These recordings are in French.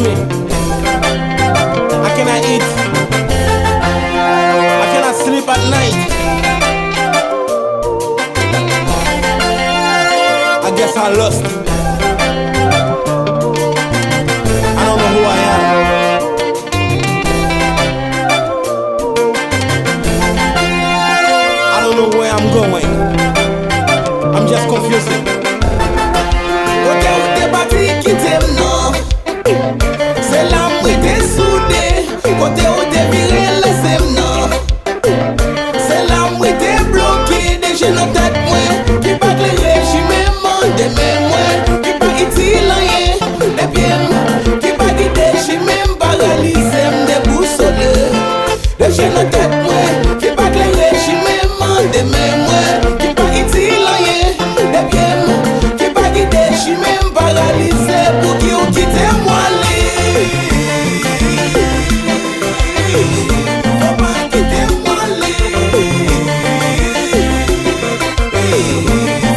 me. I cannot eat. I cannot sleep at night. I guess I lost. I don't know who I am. I don't know where I'm going. I'm just confused. Côté où t'es battu, qui t'aime non. C'est l'âme où t'es soudé. Côté où t'es viré, laisse-moi non. C'est l'âme où t'es bloqué. Déjà nos têtes moins. Qui pas que les régimes de mes moins. Qui pas utile rien. Et bien, qui pas guidé, j'suis même paralysé. M'de boussolé. Déjà nos têtes moins. Qui pas que les régimes de mes moins. Qui pas utile rien. Et bien, qui pas guidé, j'suis même paralysé. Pour qui ou quitter moi. Faut pas quitter moi.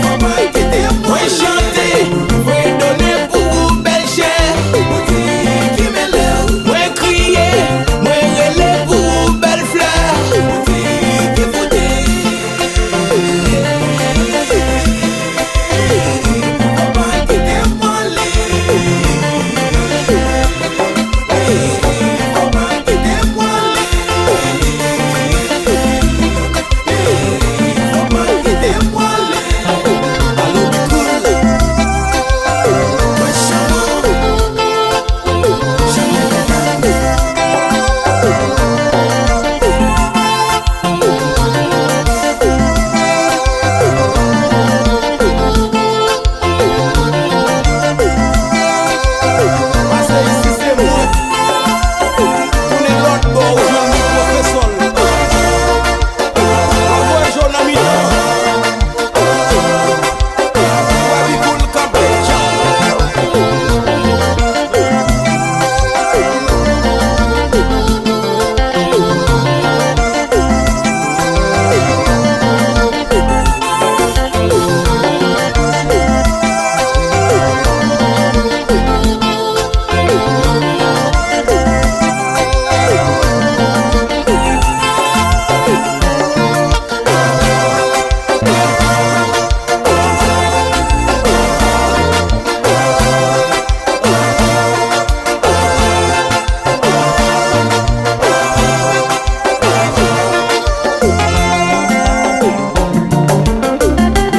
Faut pas quitter moi. Chanter, faut donner pour vous belle chair. Qui me lève, moi crier, moi relève pour vous belle fleur. Qui foute. Faut pas quitter moi. Faut pas quitter moi. Faut pas quitter moi. Allô, cool. Moi, parce que ici c'est moi. Tous les autres bords, je suis professeur. Envoie John Amina. Wabi Cool Campéja.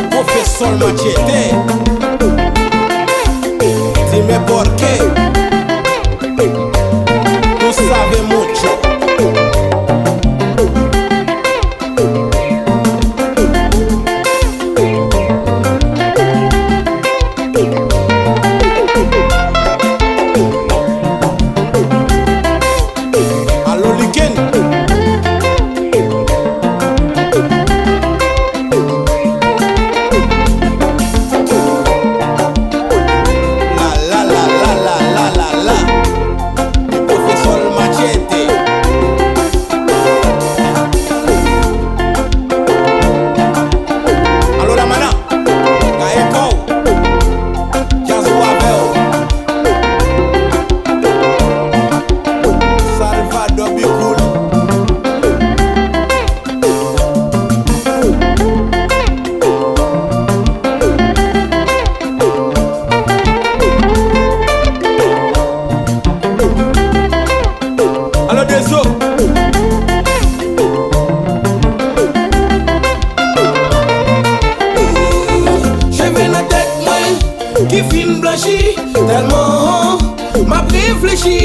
Professor Machete. Dime por qué. Tú sabes mucho. Allo Liken. La la la la la la la la. Professor Machete. Allo la mana. Gaeko. Jazuabel. Salvador Bicul. Allo Deso. Je vais la tête moi qui fin blanchi tellement m'a réfléchi